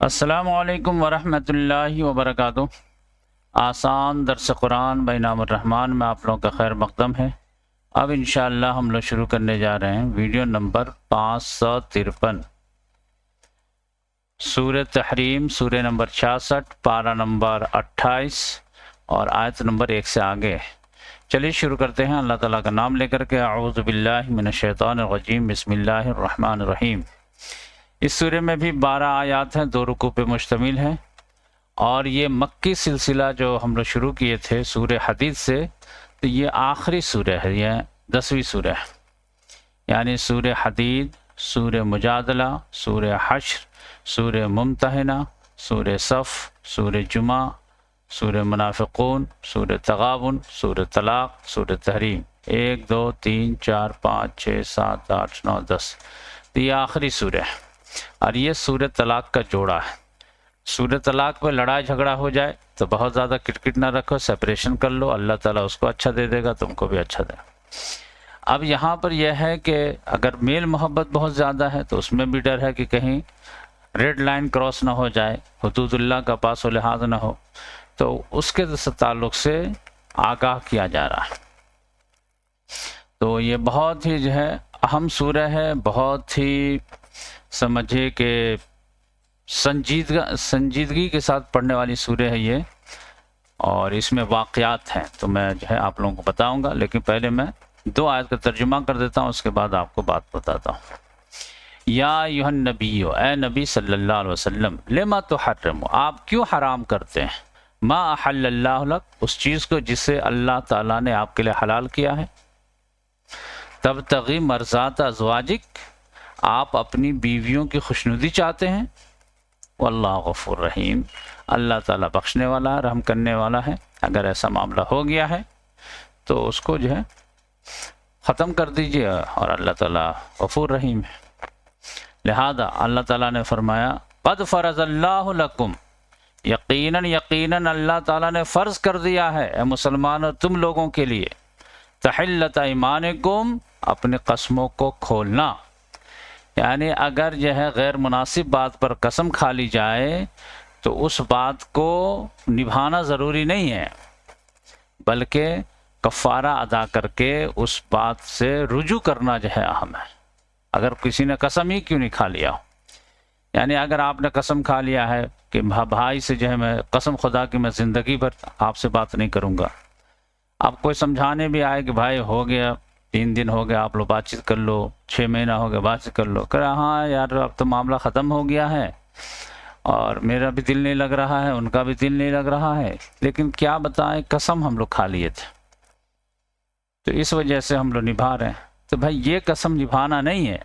السلام علیکم ورحمۃ اللہ وبرکاتہ۔ آسان درس قرآن بہ نام الرحمن میں آپ لوگوں کا خیر مقدم ہے۔ اب انشاءاللہ ہم لوگ شروع کرنے جا رہے ہیں ویڈیو نمبر 553، سورہ تحریم، سورہ نمبر 66، پارہ نمبر 28 اور آیت نمبر 1 سے آگے۔ چلیے شروع کرتے ہیں اللہ تعالیٰ کا نام لے کر کے۔ اعوذ باللہ من الشیطان الرجیم، بسم اللہ الرحمن الرحیم۔ اس سورہ میں بھی 12 آیات ہیں، 2 رکوع پہ مشتمل ہے، اور یہ مکی سلسلہ جو ہم لوگ شروع کیے تھے سورہ حدید سے، تو یہ آخری سورہ ہے، یہ 10ویں سورہ ہے۔ یعنی سورہ حدید، سورہ مجادلہ، سورہ حشر، سورہ ممتحنہ، سورہ صف، سورہ جمعہ، سورہ منافقون، سورہ تغابن، سورہ طلاق، سورہ تحریم، 1 2 3 4 5 6 7 8 9 10، تو یہ آخری سورہ ہے۔ اور یہ سورہ طلاق کا جوڑا ہے۔ سورہ طلاق پہ لڑائی جھگڑا ہو جائے تو بہت زیادہ کٹکٹ نہ رکھو، سپریشن کر لو، اللہ تعالیٰ اس کو اچھا دے دے گا، تم کو بھی اچھا دے گا۔ اب یہاں پر یہ ہے کہ اگر میل محبت بہت زیادہ ہے تو اس میں بھی ڈر ہے کہ کہیں ریڈ لائن کراس نہ ہو جائے، حدود اللہ کا پاس و لحاظ نہ ہو، تو اس کے تعلق سے آگاہ کیا جا رہا ہے۔ تو یہ بہت ہی جو ہے اہم سورہ ہے، بہت ہی سمجھے کہ سنجیدگی کے ساتھ پڑھنے والی سورہ ہے یہ، اور اس میں واقعات ہیں، تو میں جو ہے آپ لوگوں کو بتاؤں گا، لیکن پہلے میں 2 آیت کا ترجمہ کر دیتا ہوں، اس کے بعد آپ کو بات بتاتا ہوں۔ یا ایھا النبی، اے نبی صلی اللہ علیہ وسلم، لما تحرم، آپ کیوں حرام کرتے ہیں، ما احل اللہ لک، اس چیز کو جسے اللہ تعالیٰ نے آپ کے لیے حلال کیا ہے، تبتغی مرضات ازواجک، آپ اپنی بیویوں کی خوشنودی چاہتے ہیں، واللہ غفور رحیم، اللہ تعالیٰ بخشنے والا، رحم کرنے والا ہے۔ اگر ایسا معاملہ ہو گیا ہے تو اس کو جو ہے ختم کر دیجئے، اور اللہ تعالیٰ غفور رحیم ہے۔ لہذا اللہ تعالیٰ نے فرمایا قد فرض اللہ لکم، یقیناً اللہ تعالیٰ نے فرض کر دیا ہے اے مسلمانوں تم لوگوں کے لیے، تحلت ایمانکم، اپنے قسموں کو کھولنا، یعنی اگر جو ہے غیر مناسب بات پر قسم کھا لی جائے تو اس بات کو نبھانا ضروری نہیں ہے، بلکہ کفارہ ادا کر کے اس بات سے رجوع کرنا جو ہے اہم ہے۔ اگر کسی نے قسم ہی کیوں نہیں کھا لیا ہو، یعنی اگر آپ نے قسم کھا لیا ہے کہ بھائی سے جو ہے میں قسم خدا کی میں زندگی بھر آپ سے بات نہیں کروں گا، آپ کوئی سمجھانے بھی آئے کہ بھائی ہو گیا 3 دن ہو گیا، آپ لوگ بات چیت کر لو، 6 مہینہ ہو گیا بات چیت کر لو، کہ ہاں یار اب تو معاملہ ختم ہو گیا ہے، اور میرا بھی دل نہیں لگ رہا ہے، ان کا بھی دل نہیں لگ رہا ہے، لیکن کیا بتائیں قسم ہم لوگ کھا لیے تھے، تو اس وجہ سے ہم لوگ نبھا رہے ہیں۔ تو بھائی یہ قسم نبھانا نہیں ہے،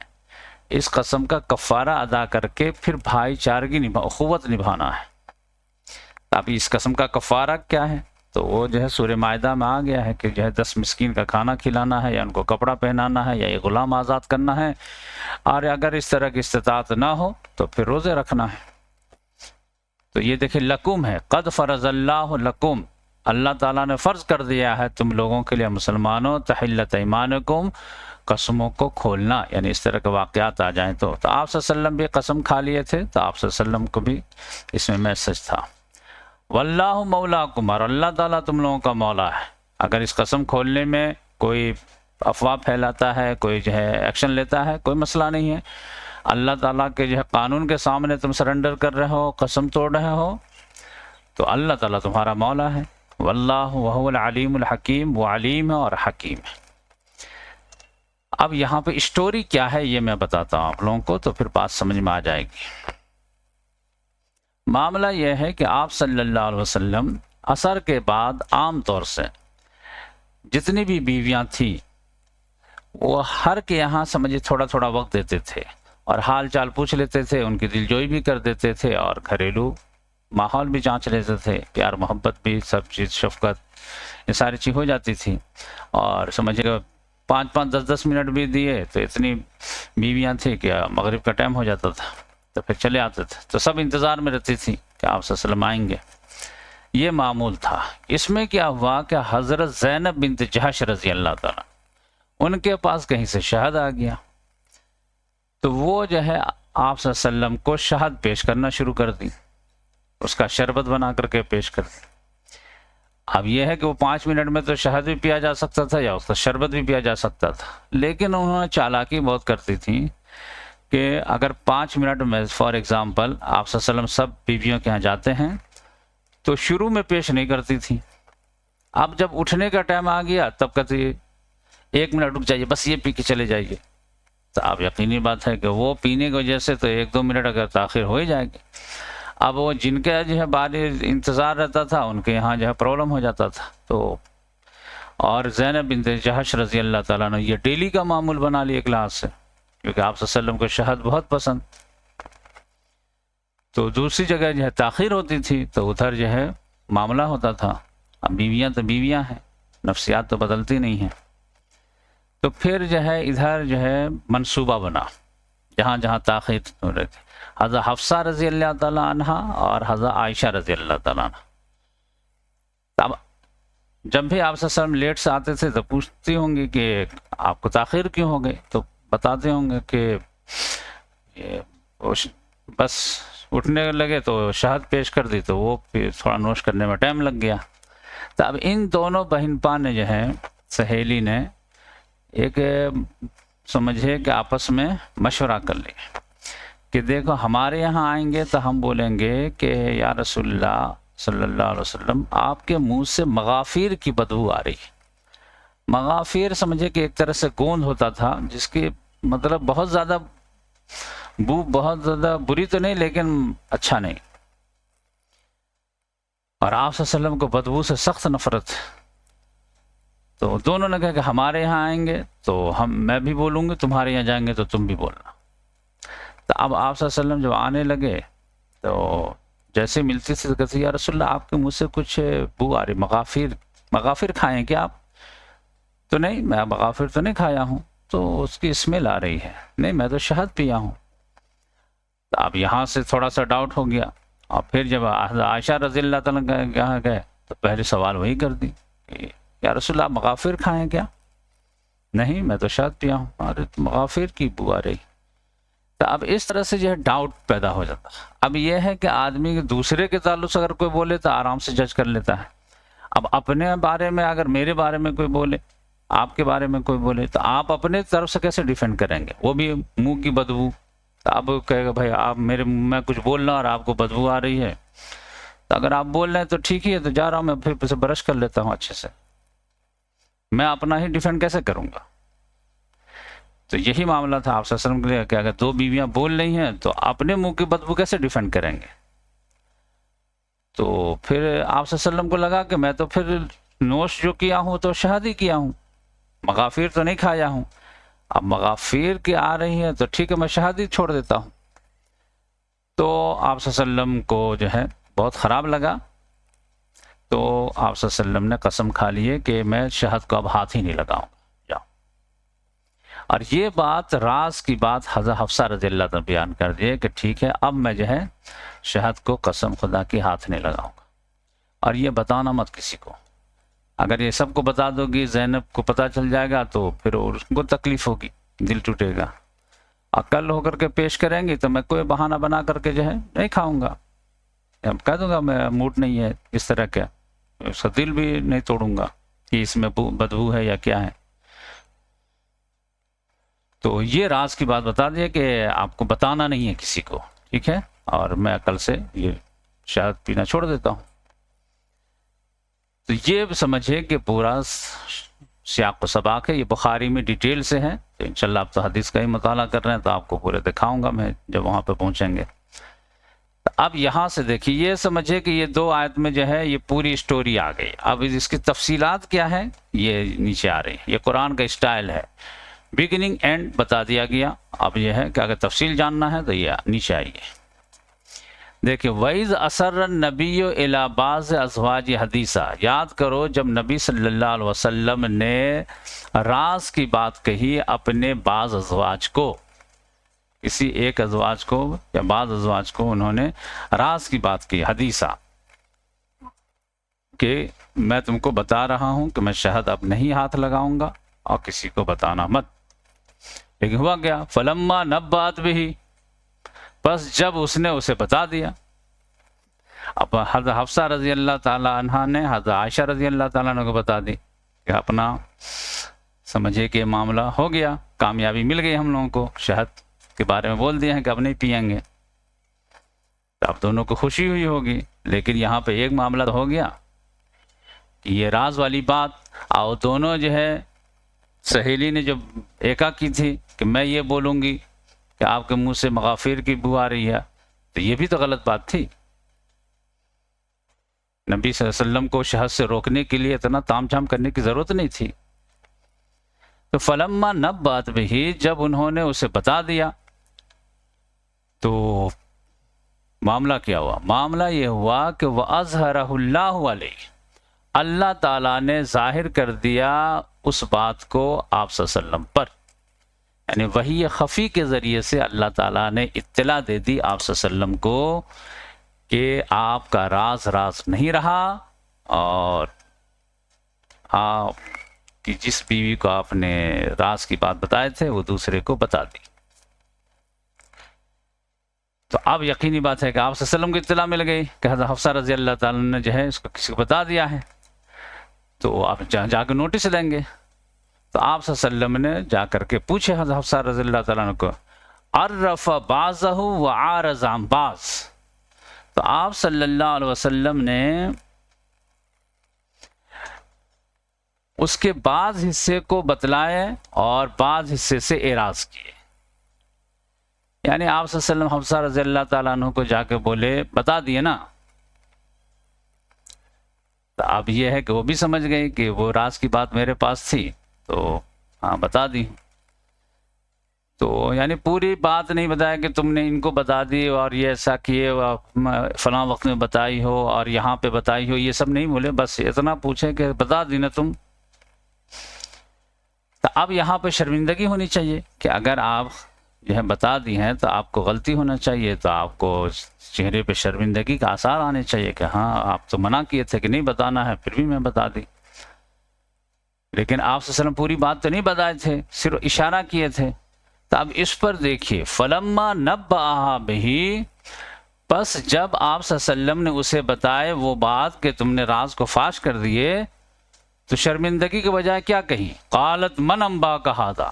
اس قسم کا کفارہ ادا کر کے پھر بھائی چارگی اخوت نبھانا ہے۔ اب اس قسم کا کفارہ کیا ہے، تو وہ جو ہے سورہ مائدہ میں آ گیا ہے کہ جو ہے 10 مسکین کا کھانا کھلانا ہے، یا ان کو کپڑا پہنانا ہے، یا ایک غلام آزاد کرنا ہے، اور اگر اس طرح کی استطاعت نہ ہو تو پھر روزے رکھنا ہے۔ تو یہ دیکھیں لکم ہے، قد فرض اللہ لکم، اللہ تعالیٰ نے فرض کر دیا ہے تم لوگوں کے لیے مسلمانوں، تحلت ایمانکم، قسموں کو کھولنا، یعنی اس طرح کے واقعات آ جائیں تو آپ صلی اللہ علیہ وسلم بھی قسم کھا لیے تھے، تو آپ صلی اللہ علیہ وسلم کو بھی اس میں میسج تھا۔ واللہ مولاکم، اور اللہ تعالیٰ تم لوگوں کا مولا ہے۔ اگر اس قسم کھولنے میں کوئی افواہ پھیلاتا ہے، کوئی جو ہے ایکشن لیتا ہے، کوئی مسئلہ نہیں ہے، اللہ تعالیٰ کے جو ہے قانون کے سامنے تم سرنڈر کر رہے ہو، قسم توڑ رہے ہو، تو اللہ تعالیٰ تمہارا مولا ہے۔ واللہ وہو العلیم الحکیم، وہ علیم ہے اور حکیم ہے۔ اب یہاں پہ اسٹوری کیا ہے یہ میں بتاتا ہوں آپ لوگوں کو، تو پھر بات سمجھ میں آ جائے گی۔ معاملہ یہ ہے کہ آپ صلی اللہ علیہ وسلم عصر کے بعد عام طور سے جتنی بھی بیویاں تھیں وہ ہر کے یہاں سمجھے تھوڑا تھوڑا وقت دیتے تھے، اور حال چال پوچھ لیتے تھے، ان کی دلجوئی بھی کر دیتے تھے، اور گھریلو ماحول بھی جانچ لیتے تھے، پیار محبت بھی، سب چیز، شفقت، یہ ساری چیز ہو جاتی تھی، اور سمجھے 5-5 10-10 منٹ بھی دیے تو اتنی بیویاں تھیں کہ مغرب کا ٹائم ہو جاتا تھا، تو پھر چلے آتے تھے، تو سب انتظار میں رہتی تھی کہ آپ صلی اللہ علیہ وسلم آئیں گے۔ یہ معمول تھا۔ اس میں کیا ہوا کہ حضرت زینب بنت جحش رضی اللہ تعالیٰ، ان کے پاس کہیں سے شہد آ گیا، تو وہ جو ہے آپ صلی اللہ علیہ وسلم کو شہد پیش کرنا شروع کر دی، اس کا شربت بنا کر کے پیش کر دی۔ اب یہ ہے کہ وہ 5 منٹ میں تو شہد بھی پیا جا سکتا تھا یا اس کا شربت بھی پیا جا سکتا تھا، لیکن انہوں نے چالاکی بہت کرتی تھی کہ اگر 5 منٹ میں فار ایگزامپل آپ صلی اللہ علیہ وسلم سب بیویوں کے ہاں جاتے ہیں تو شروع میں پیش نہیں کرتی تھی، اب جب اٹھنے کا ٹائم آ گیا تب کہتی 1 منٹ رک جائیے، بس یہ پی کے چلے جائیے۔ تو اب یقینی بات ہے کہ وہ پینے کی وجہ سے تو 1-2 منٹ اگر تاخیر ہو ہی جائے گی۔ اب وہ جن کا جو ہے باری انتظار رہتا تھا ان کے یہاں جو ہے پرابلم ہو جاتا تھا۔ تو اور زینب بنت جحش رضی اللہ تعالیٰ نے یہ ڈیلی کا معمول بنا لی کلاس سے، کیونکہ آپ صلی اللہ علیہ وسلم کو شہد بہت پسند۔ تو دوسری جگہ جو ہے تاخیر ہوتی تھی تو ادھر جو ہے معاملہ ہوتا تھا۔ اب بیویاں تو بیویاں ہیں، نفسیات تو بدلتی نہیں ہیں، تو پھر جو ہے ادھر جو ہے منصوبہ بنا جہاں جہاں تاخیر ہو رہی تھی، حضرت حفصہ رضی اللہ تعالیٰ عنہ اور حضرت عائشہ رضی اللہ تعالیٰ عنہ۔ اب جب بھی آپ صلی اللہ علیہ وسلم لیٹ سے آتے تھے تو پوچھتی ہوں گی کہ آپ کو تاخیر کیوں ہو گئی، تو بتاتے ہوں گے کہ بس اٹھنے لگے تو شہد پیش کر دی تو وہ تھوڑا نوش کرنے میں ٹائم لگ گیا۔ تو اب ان دونوں بہنپا نے جو ہے سہیلی نے ایک سمجھے کہ آپس میں مشورہ کر لیا کہ دیکھو ہمارے یہاں آئیں گے تو ہم بولیں گے کہ یا رسول اللہ صلی اللہ علیہ وسلم آپ کے منہ سے مغافیر کی بدبو آ رہی ہے۔ مغافیر سمجھے کہ ایک طرح سے گوند ہوتا تھا جس کی مطلب بہت زیادہ بو بہت زیادہ بری تو نہیں لیکن اچھا نہیں، اور آپ صلی اللہ علیہ وسلم کو بدبو سے سخت نفرت۔ تو دونوں نے کہا کہ ہمارے یہاں آئیں گے تو میں بھی بولوں گی، تمہارے یہاں جائیں گے تو تم بھی بولنا۔ تو اب آپ صلی اللہ علیہ وسلم جب آنے لگے تو جیسے ملتی تھی تو کہتے یا رسول اللہ آپ کے منہ سے کچھ بو آ رہی، مغافر کھائیں کیا آپ؟ تو نہیں، میں مغافر تو نہیں کھایا ہوں، تو اس کی اسمیل آ رہی ہے۔ نہیں، میں تو شہد پیا ہوں۔ تو اب یہاں سے تھوڑا سا ڈاؤٹ ہو گیا، اور پھر جب عائشہ رضی اللہ تعالیٰ کہاں گئے تو پہلے سوال وہی کر دی کہ یا رسول اللہ آپ مغافر کھائیں کیا؟ نہیں، میں تو شہد پیا ہوں۔ ارے مغافر کی بو آ رہی۔ تو اب اس طرح سے جو ہے ڈاؤٹ پیدا ہو جاتا ہے۔ اب یہ ہے کہ آدمی کے دوسرے کے تعلق سے اگر کوئی بولے تو آرام سے جج کر لیتا ہے، اب اپنے بارے میں اگر میرے بارے میں کوئی بولے، آپ کے بارے میں کوئی بولے، تو آپ اپنے طرف سے کیسے ڈیفینڈ کریں گے؟ وہ بھی منہ کی بدبو، تو اب کہے گا بھائی آپ میرے منہ میں کچھ بولنا اور آپ کو بدبو آ رہی ہے، تو اگر آپ بول رہے ہیں تو ٹھیک ہی ہے، تو جا رہا ہوں میں پھر اسے برش کر لیتا ہوں اچھے سے، میں اپنا ہی ڈیفینڈ کیسے کروں گا؟ تو یہی معاملہ تھا آپ صلی اللہ علیہ وسلم کے لیے کہ اگر 2 بیویاں بول رہی ہیں تو اپنے منہ کی بدبو کیسے ڈیفینڈ کریں گے؟ تو پھر آپ صلی اللہ علیہ وسلم کو لگا کہ میں تو پھر نوش جو کیا ہوں تو شہد ہی کیا ہوں، مغافیر تو نہیں کھایا ہوں، اب مغافیر کی آ رہی ہے تو ٹھیک ہے میں شہد ہی چھوڑ دیتا ہوں۔ تو آپ صلی اللہ علیہ وسلم کو جو ہے بہت خراب لگا، تو آپ صلی اللہ علیہ وسلم نے قسم کھا لیے کہ میں شہد کو اب ہاتھ ہی نہیں لگاؤں گا۔ اور یہ بات راز کی بات حضرت حفصہ رضی اللہ عنہ بیان کر دیے کہ ٹھیک ہے اب میں جو ہے شہد کو قسم خدا کی ہاتھ نہیں لگاؤں گا، اور یہ بتانا مت کسی کو۔ اگر یہ سب کو بتا دو گی، زینب کو پتہ چل جائے گا تو پھر اس کو تکلیف ہوگی، دل ٹوٹے گا، عقل ہو کر کے پیش کریں گی تو میں کوئی بہانہ بنا کر کے جو ہے نہیں کھاؤں گا، کہہ دوں گا میں موڈ نہیں ہے اس طرح کا، اس کا دل بھی نہیں توڑوں گا کہ اس میں بدبو ہے یا کیا ہے۔ تو یہ راز کی بات بتا دیے کہ آپ کو بتانا نہیں ہے کسی کو، ٹھیک ہے، اور میں کل سے یہ شہد پینا چھوڑ دیتا ہوں۔ تو یہ سمجھے کہ پورا سیاق و سباق ہے، یہ بخاری میں ڈیٹیل سے ہے، تو انشاءاللہ آپ تو حدیث کا ہی مطالعہ کر رہے ہیں تو آپ کو پورے دکھاؤں گا میں جب وہاں پہ پہنچیں گے۔ اب یہاں سے دیکھیے، یہ سمجھے کہ یہ 2 آیت میں جو ہے یہ پوری سٹوری آ گئی، اب اس کی تفصیلات کیا ہے یہ نیچے آ رہی ہے، یہ قرآن کا اسٹائل ہے، بگننگ اینڈ بتا دیا گیا۔ اب یہ ہے کہ اگر تفصیل جاننا ہے تو یہ نیچے آئیے، دیکھیں وَإِذْ أَسَرَّ النَّبِيُّ إِلَىٰ بَعْضِ أَزْوَاجِ حَدِيثًا، یاد کرو جب نبی صلی اللہ علیہ وسلم نے راز کی بات کہی اپنے بعض ازواج کو، کسی ایک ازواج کو یا بعض ازواج کو انہوں نے راز کی بات کی، حدیثہ، کہ میں تم کو بتا رہا ہوں کہ میں شہد اب نہیں ہاتھ لگاؤں گا اور کسی کو بتانا مت۔ لیکن ہوا کیا، فلما نبأت بہ، بس جب اس نے اسے بتا دیا، اب حضرت حفصہ رضی اللہ تعالیٰ عنہ نے حضرت عائشہ رضی اللہ تعالیٰ عنہ کو بتا دی کہ اپنا سمجھے کہ معاملہ ہو گیا، کامیابی مل گئی، ہم لوگوں کو شہد کے بارے میں بول دیا ہے کہ اب نہیں پئیں گے، تو اب دونوں کو خوشی ہوئی ہوگی۔ لیکن یہاں پہ ایک معاملہ تو ہو گیا کہ یہ راز والی بات، اور دونوں جو ہے سہیلی نے جو ایکا کی تھی کہ میں یہ بولوں گی کہ آپ کے منہ سے مغافیر کی بو آ رہی ہے، تو یہ بھی تو غلط بات تھی۔ نبی صلی اللہ علیہ وسلم کو شہد سے روکنے کے لیے اتنا تام جھام کرنے کی ضرورت نہیں تھی۔ تو فلما نبأت بہ، جب انہوں نے اسے بتا دیا تو معاملہ کیا ہوا؟ معاملہ یہ ہوا کہ وَأَظْهَرَهُ اللَّهُ عَلَيْهِ، اللہ تعالیٰ نے ظاہر کر دیا اس بات کو آپ صلی اللہ علیہ وسلم پر، یعنی وحی خفی کے ذریعے سے اللہ تعالیٰ نے اطلاع دے دی آپ صلی اللہ علیہ وسلم کو کہ آپ کا راز راز نہیں رہا، اور آپ کی جس بیوی کو آپ نے راز کی بات بتائے تھے وہ دوسرے کو بتا دی۔ تو اب یقینی بات ہے کہ آپ صلی اللہ علیہ وسلم کو اطلاع مل گئی کہ حضرت حفصہ رضی اللہ تعالیٰ نے جو ہے اس کو کسی کو بتا دیا ہے، تو آپ جا کے نوٹس دیں گے۔ تو آپ صلی اللہ علیہ وسلم نے جا کر کے پوچھے حضرت حفصہ رضی اللہ تعالیٰ عنہ کو، عرف بعضہ وعارض عن بعض، تو آپ صلی اللہ علیہ وسلم نے اس کے بعض حصے کو بتلائے اور بعض حصے سے اعراض کیے، یعنی آپ صلی اللہ علیہ وسلم حفصہ رضی اللہ تعالیٰ عنہ کو جا کے بولے بتا دیے نا، تو اب یہ ہے کہ وہ بھی سمجھ گئی کہ وہ راز کی بات میرے پاس تھی، تو ہاں بتا دی۔ تو یعنی پوری بات نہیں بتایا کہ تم نے ان کو بتا دی اور یہ ایسا کیے فلاں وقت میں بتائی ہو اور یہاں پہ بتائی ہو، یہ سب نہیں بولے، بس اتنا پوچھے کہ بتا دی نا تم۔ تو اب یہاں پہ شرمندگی ہونی چاہیے کہ اگر آپ جو ہے بتا دی ہیں تو آپ کو غلطی ہونا چاہیے، تو آپ کو چہرے پہ شرمندگی کا آثار آنے چاہیے کہ ہاں آپ تو منع کیے تھے کہ نہیں بتانا ہے، پھر بھی میں بتا دی۔ لیکن آپ صلی اللہ علیہ وسلم پوری بات تو نہیں بتائے تھے، صرف اشارہ کیے تھے۔ تو اب اس پر دیکھیے، فلما نبأہا بہ، بس جب آپ صلی اللہ علیہ وسلم نے اسے بتائے وہ بات کہ تم نے راز کو فاش کر دیے، تو شرمندگی کے بجائے کیا کہی؟ قالت من انباک ھذا،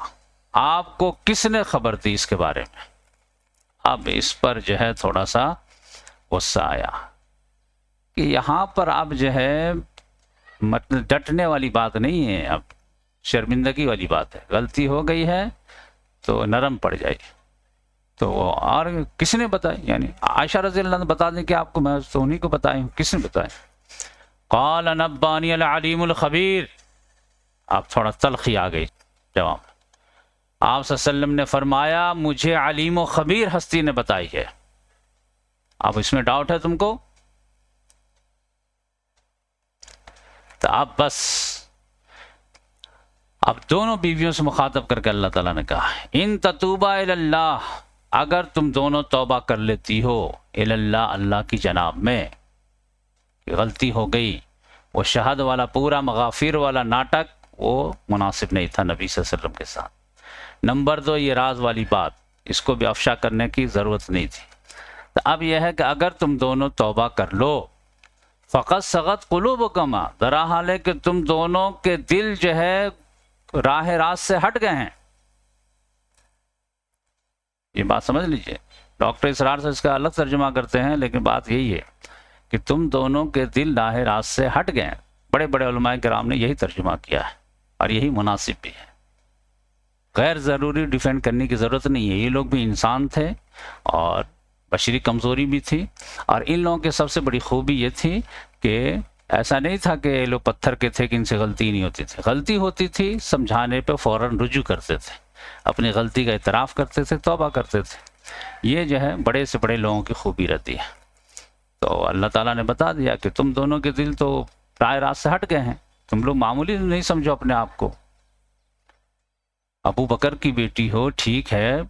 آپ کو کس نے خبر دی اس کے بارے میں؟ اب اس پر جو ہے تھوڑا سا غصہ آیا کہ یہاں پر اب جو ہے مطلب ڈٹنے والی بات نہیں ہے، اب شرمندگی والی بات ہے، غلطی ہو گئی ہے تو نرم پڑ جائے۔ تو اور کس نے بتائی؟ یعنی عائشہ رضی اللہ عنہ بتا دیں کہ آپ کو، میں تو انہیں کو بتائی ہوں، کس نے بتائی؟ قال نبانی العلیم الخبیر، اب تھوڑا تلخی آ گئی جواب۔ آپ صلی اللہ علیہ وسلم نے فرمایا مجھے علیم و خبیر ہستی نے بتائی ہے۔ اب اس میں ڈاؤٹ ہے تم کو؟ تو اب بس اب دونوں بیویوں سے مخاطب کر کے اللہ تعالیٰ نے کہا ان تتوبا الی اللہ، اگر تم دونوں توبہ کر لیتی ہو الی اللہ، اللہ کی جناب میں، غلطی ہو گئی، وہ شہد والا پورا مغافیر والا ناٹک وہ مناسب نہیں تھا نبی صلی اللہ علیہ وسلم کے ساتھ۔ نمبر 2، یہ راز والی بات، اس کو بھی افشا کرنے کی ضرورت نہیں تھی۔ تو اب یہ ہے کہ اگر تم دونوں توبہ کر لو، فقط سغت قلوبکما، درا حال ہے کہ تم دونوں کے دل جو ہے راہ راست سے ہٹ گئے ہیں۔ یہ بات سمجھ لیجئے، ڈاکٹر اسرار سے اس کا الگ ترجمہ کرتے ہیں، لیکن بات یہی ہے کہ تم دونوں کے دل راہ راست سے ہٹ گئے ہیں۔ بڑے بڑے علماء کرام نے یہی ترجمہ کیا ہے اور یہی مناسب بھی ہے۔ غیر ضروری ڈیفینڈ کرنے کی ضرورت نہیں ہے، یہ لوگ بھی انسان تھے اور بشری کمزوری بھی تھی، اور ان لوگوں کے سب سے بڑی خوبی یہ تھی کہ ایسا نہیں تھا کہ یہ لوگ پتھر کے تھے کہ ان سے غلطی نہیں ہوتی تھی، غلطی ہوتی تھی سمجھانے پہ فوراً رجوع کرتے تھے، اپنی غلطی کا اعتراف کرتے تھے، توبہ کرتے تھے۔ یہ جو ہے بڑے سے بڑے لوگوں کی خوبی رہتی ہے۔ تو اللہ تعالیٰ نے بتا دیا کہ تم دونوں کے دل تو راہ راست سے ہٹ گئے ہیں، تم لوگ معمولی نہیں سمجھو اپنے آپ کو۔ ابو بکر کی بیٹی ہو ٹھیک ہے،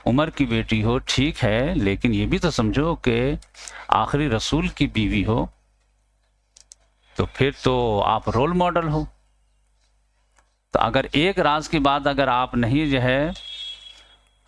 عمر کی بیٹی ہو ٹھیک ہے، لیکن یہ بھی تو سمجھو کہ آخری رسول کی بیوی ہو، تو پھر تو آپ رول ماڈل ہو۔ تو اگر ایک راز کی بات اگر آپ نہیں جو ہے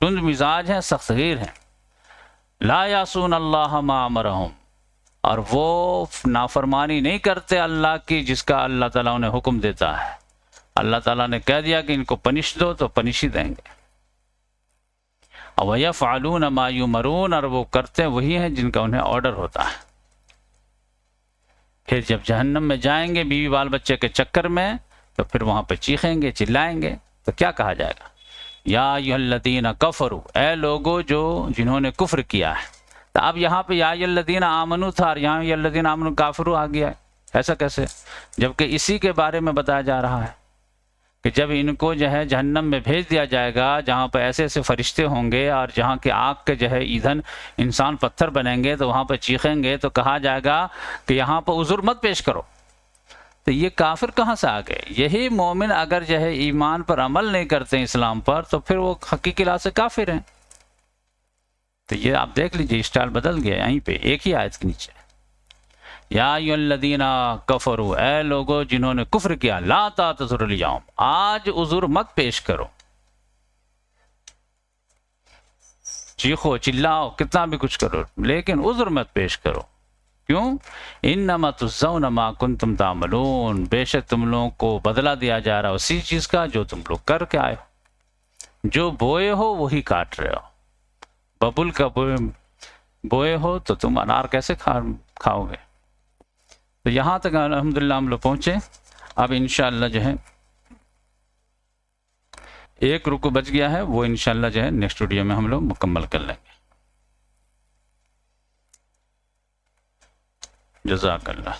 تند مزاج ہیں، سخت گیر ہیں. لا یعصون اللہ ما امرہم، اور وہ نافرمانی نہیں کرتے اللہ کی جس کا اللہ تعالیٰ انہیں حکم دیتا ہے. اللہ تعالیٰ نے کہہ دیا کہ ان کو پنش دو تو پنش ہی دیں گے. وَيَفْعَلُونَ مَا يُؤْمَرُونَ، اور وہ کرتے وہی ہیں جن کا انہیں آرڈر ہوتا ہے. پھر جب جہنم میں جائیں گے بیوی بال بچے کے چکر میں تو پھر وہاں پہ چیخیں گے، چلائیں گے، تو کیا کہا جائے گا؟ یا ایھا الذین کفروا، اے لوگو جو جنہوں نے کفر کیا ہے. تو اب یہاں پہ یا ایھا الذین آمنوا تھا اور یہاں یا الذین آمنوا کافروا آ گیا ہے. ایسا کیسے؟ جبکہ اسی کے بارے میں بتایا جا رہا ہے کہ جب ان کو جو ہے جہنم میں بھیج دیا جائے گا جہاں پہ ایسے ایسے فرشتے ہوں گے اور جہاں کے آگ کے جو ہے ایندھن انسان پتھر بنیں گے تو وہاں پہ چیخیں گے، تو کہا جائے گا کہ یہاں پہ عذر مت پیش کرو. تو یہ کافر کہاں سے آ گئے؟ یہی مومن اگر جو ہے ایمان پر عمل نہیں کرتے اسلام پر تو پھر وہ حقیقی لحاظ سے کافر ہیں. تو یہ آپ دیکھ لیجئے اسٹائل بدل گیا یہیں پہ ایک ہی آیت کے نیچے. یا ایھا الذین کفروا، اے لوگو جنہوں نے کفر کیا، لا تعتذروا الیوم، آج عذر مت پیش کرو. چیخو چلاؤ کتنا بھی کچھ کرو لیکن عذر مت پیش کرو. کیوں؟ انما تجزون ما کنتم تعملون، بے شک تم لوگوں کو بدلہ دیا جا رہا اسی چیز کا جو تم لوگ کر کے آئے ہو. جو بوئے ہو وہی کاٹ رہے ہو. ببل کا بوئے ہو تو تم انار کیسے کھاؤ گے؟ تو یہاں تک الحمدللہ ہم لوگ پہنچے. اب انشاءاللہ جو ہے ایک رکو بچ گیا ہے، وہ انشاءاللہ جو ہے نیکسٹ ویڈیو میں ہم لوگ مکمل کر لیں گے. جزاک اللہ.